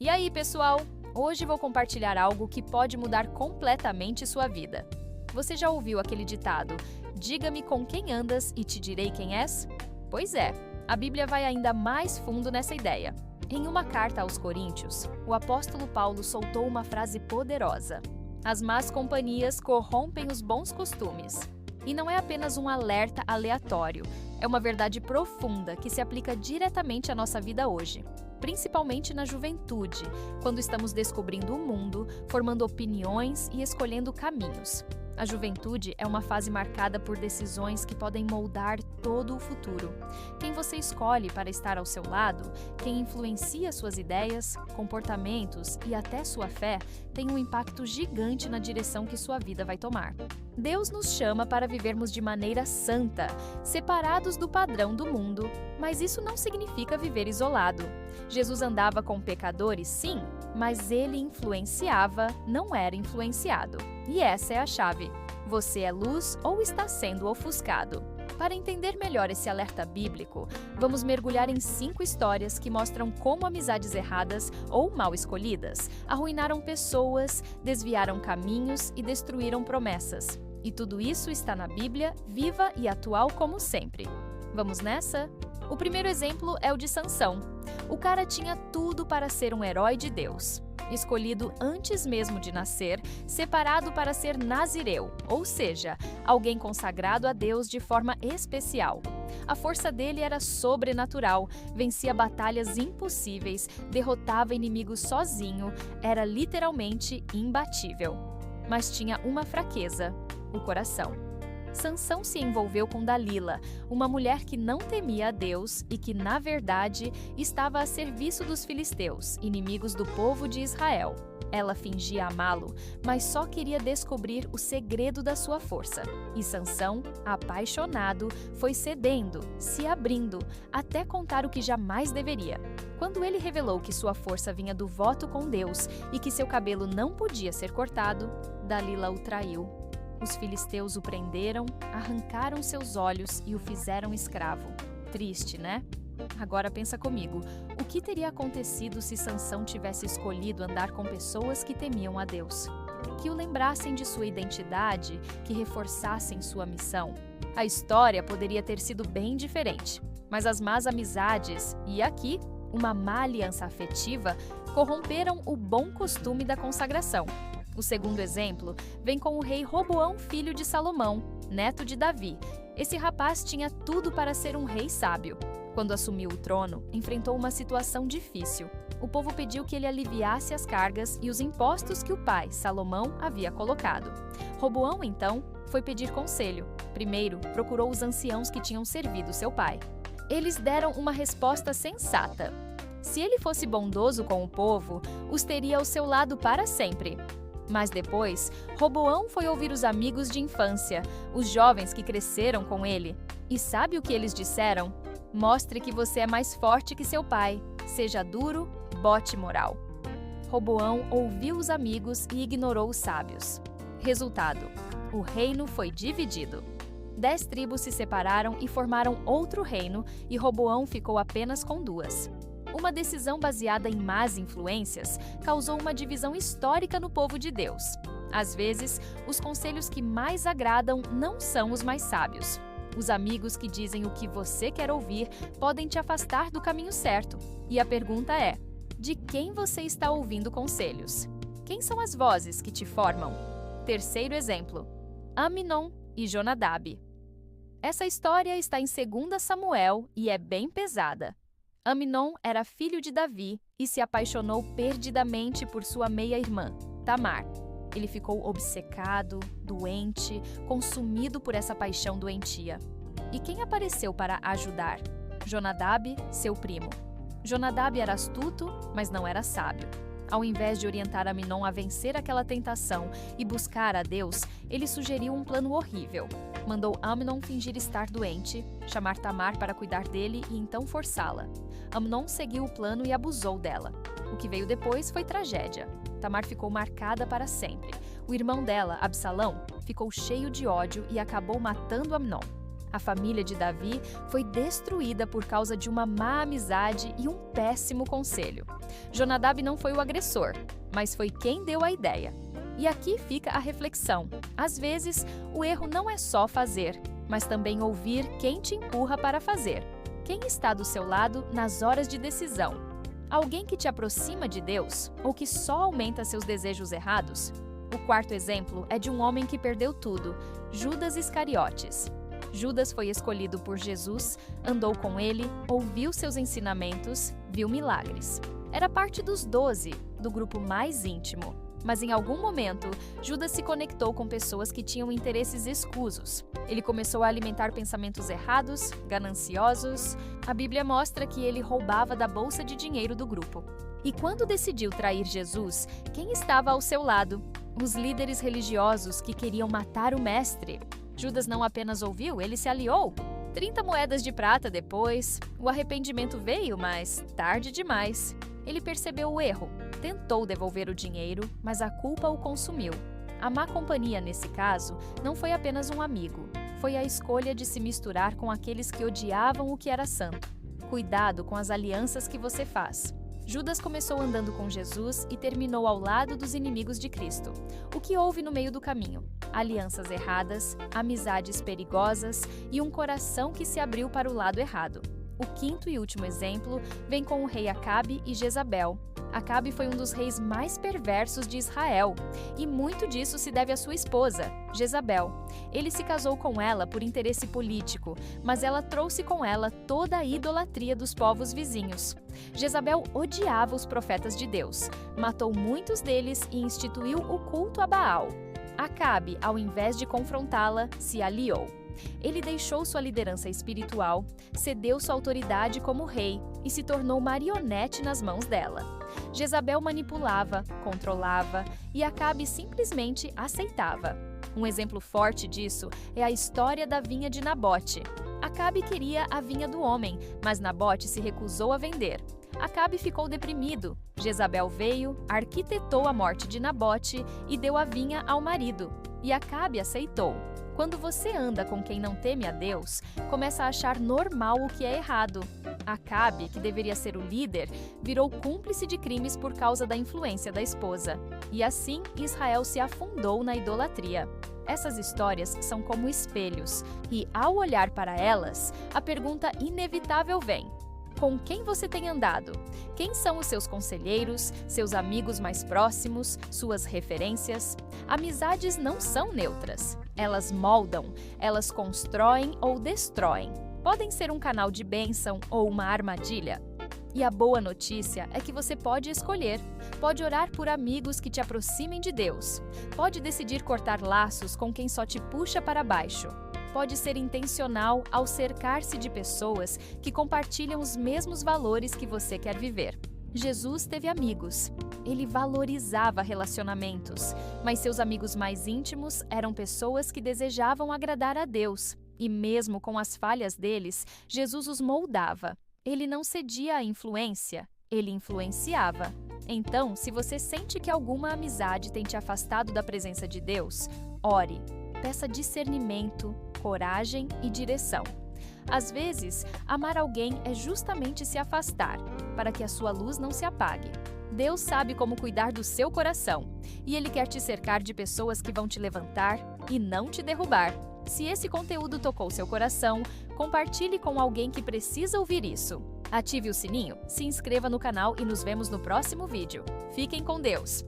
E aí, pessoal? Hoje vou compartilhar algo que pode mudar completamente sua vida. Você já ouviu aquele ditado: "Diga-me com quem andas e te direi quem és"? Pois é, a Bíblia vai ainda mais fundo nessa ideia. Em uma carta aos Coríntios, o apóstolo Paulo soltou uma frase poderosa: "As más companhias corrompem os bons costumes." E não é apenas um alerta aleatório, é uma verdade profunda que se aplica diretamente à nossa vida hoje, principalmente na juventude, quando estamos descobrindo o mundo, formando opiniões e escolhendo caminhos. A juventude é uma fase marcada por decisões que podem moldar todo o futuro. Quem você escolhe para estar ao seu lado, quem influencia suas ideias, comportamentos e até sua fé, tem um impacto gigante na direção que sua vida vai tomar. Deus nos chama para vivermos de maneira santa, separados do padrão do mundo, mas isso não significa viver isolado. Jesus andava com pecadores, sim, mas ele influenciava, não era influenciado. E essa é a chave. Você é luz ou está sendo ofuscado? Para entender melhor esse alerta bíblico, vamos mergulhar em 5 histórias que mostram como amizades erradas ou mal escolhidas arruinaram pessoas, desviaram caminhos e destruíram promessas. E tudo isso está na Bíblia, viva e atual como sempre. Vamos nessa? O primeiro exemplo é o de Sansão. O cara tinha tudo para ser um herói de Deus. Escolhido antes mesmo de nascer, separado para ser nazireu, ou seja, alguém consagrado a Deus de forma especial. A força dele era sobrenatural, vencia batalhas impossíveis, derrotava inimigos sozinho, era literalmente imbatível. Mas tinha uma fraqueza: o coração. Sansão se envolveu com Dalila, uma mulher que não temia a Deus e que, na verdade, estava a serviço dos filisteus, inimigos do povo de Israel. Ela fingia amá-lo, mas só queria descobrir o segredo da sua força. E Sansão, apaixonado, foi cedendo, se abrindo, até contar o que jamais deveria. Quando ele revelou que sua força vinha do voto com Deus e que seu cabelo não podia ser cortado, Dalila o traiu. Os filisteus o prenderam, arrancaram seus olhos e o fizeram escravo. Triste, né? Agora pensa comigo, o que teria acontecido se Sansão tivesse escolhido andar com pessoas que temiam a Deus? Que o lembrassem de sua identidade, que reforçassem sua missão? A história poderia ter sido bem diferente, mas as más amizades, e aqui, uma má aliança afetiva, corromperam o bom costume da consagração. O segundo exemplo vem com o rei Roboão, filho de Salomão, neto de Davi. Esse rapaz tinha tudo para ser um rei sábio. Quando assumiu o trono, enfrentou uma situação difícil. O povo pediu que ele aliviasse as cargas e os impostos que o pai, Salomão, havia colocado. Roboão, então, foi pedir conselho. Primeiro, procurou os anciãos que tinham servido seu pai. Eles deram uma resposta sensata. Se ele fosse bondoso com o povo, os teria ao seu lado para sempre. Mas depois, Roboão foi ouvir os amigos de infância, os jovens que cresceram com ele. E sabe o que eles disseram? Mostre que você é mais forte que seu pai. Seja duro, bote moral. Roboão ouviu os amigos e ignorou os sábios. Resultado: o reino foi dividido. 10 tribos se separaram e formaram outro reino, e Roboão ficou apenas com 2. Uma decisão baseada em más influências causou uma divisão histórica no povo de Deus. Às vezes, os conselhos que mais agradam não são os mais sábios. Os amigos que dizem o que você quer ouvir podem te afastar do caminho certo. E a pergunta é: de quem você está ouvindo conselhos? Quem são as vozes que te formam? Terceiro exemplo: Aminon e Jonadab. Essa história está em 2 Samuel e é bem pesada. Aminon era filho de Davi e se apaixonou perdidamente por sua meia-irmã, Tamar. Ele ficou obcecado, doente, consumido por essa paixão doentia. E quem apareceu para ajudar? Jonadab, seu primo. Jonadab era astuto, mas não era sábio. Ao invés de orientar Aminon a vencer aquela tentação e buscar a Deus, ele sugeriu um plano horrível. Mandou Aminon fingir estar doente, chamar Tamar para cuidar dele e então forçá-la. Amnon seguiu o plano e abusou dela. O que veio depois foi tragédia. Tamar ficou marcada para sempre. O irmão dela, Absalão, ficou cheio de ódio e acabou matando Amnon. A família de Davi foi destruída por causa de uma má amizade e um péssimo conselho. Jonadab não foi o agressor, mas foi quem deu a ideia. E aqui fica a reflexão. Às vezes, o erro não é só fazer, mas também ouvir quem te empurra para fazer. Quem está do seu lado nas horas de decisão? Alguém que te aproxima de Deus ou que só aumenta seus desejos errados? O quarto exemplo é de um homem que perdeu tudo, Judas Iscariotes. Judas foi escolhido por Jesus, andou com ele, ouviu seus ensinamentos, viu milagres. Era parte dos 12, do grupo mais íntimo. Mas em algum momento, Judas se conectou com pessoas que tinham interesses escusos. Ele começou a alimentar pensamentos errados, gananciosos. A Bíblia mostra que ele roubava da bolsa de dinheiro do grupo. E quando decidiu trair Jesus, quem estava ao seu lado? Os líderes religiosos que queriam matar o mestre. Judas não apenas ouviu, ele se aliou. 30 moedas de prata depois, o arrependimento veio, mas tarde demais. Ele percebeu o erro, tentou devolver o dinheiro, mas a culpa o consumiu. A má companhia, nesse caso, não foi apenas um amigo. Foi a escolha de se misturar com aqueles que odiavam o que era santo. Cuidado com as alianças que você faz. Judas começou andando com Jesus e terminou ao lado dos inimigos de Cristo. O que houve no meio do caminho? Alianças erradas, amizades perigosas e um coração que se abriu para o lado errado. O quinto e último exemplo vem com o rei Acabe e Jezabel. Acabe foi um dos reis mais perversos de Israel, e muito disso se deve à sua esposa, Jezabel. Ele se casou com ela por interesse político, mas ela trouxe com ela toda a idolatria dos povos vizinhos. Jezabel odiava os profetas de Deus, matou muitos deles e instituiu o culto a Baal. Acabe, ao invés de confrontá-la, se aliou. Ele deixou sua liderança espiritual, cedeu sua autoridade como rei e se tornou marionete nas mãos dela. Jezabel manipulava, controlava e Acabe simplesmente aceitava. Um exemplo forte disso é a história da vinha de Nabote. Acabe queria a vinha do homem, mas Nabote se recusou a vender. Acabe ficou deprimido. Jezabel veio, arquitetou a morte de Nabote e deu a vinha ao marido. E Acabe aceitou. Quando você anda com quem não teme a Deus, começa a achar normal o que é errado. Acabe, que deveria ser o líder, virou cúmplice de crimes por causa da influência da esposa. E assim, Israel se afundou na idolatria. Essas histórias são como espelhos, e ao olhar para elas, a pergunta inevitável vem: com quem você tem andado? Quem são os seus conselheiros, seus amigos mais próximos, suas referências? Amizades não são neutras. Elas moldam, elas constroem ou destroem. Podem ser um canal de bênção ou uma armadilha. E a boa notícia é que você pode escolher. Pode orar por amigos que te aproximem de Deus. Pode decidir cortar laços com quem só te puxa para baixo. Pode ser intencional ao cercar-se de pessoas que compartilham os mesmos valores que você quer viver. Jesus teve amigos. Ele valorizava relacionamentos, mas seus amigos mais íntimos eram pessoas que desejavam agradar a Deus. E mesmo com as falhas deles, Jesus os moldava. Ele não cedia à influência, ele influenciava. Então, se você sente que alguma amizade tem te afastado da presença de Deus, ore. Peça discernimento, coragem e direção. Às vezes, amar alguém é justamente se afastar, para que a sua luz não se apague. Deus sabe como cuidar do seu coração, e Ele quer te cercar de pessoas que vão te levantar e não te derrubar. Se esse conteúdo tocou seu coração, compartilhe com alguém que precisa ouvir isso. Ative o sininho, se inscreva no canal e nos vemos no próximo vídeo. Fiquem com Deus!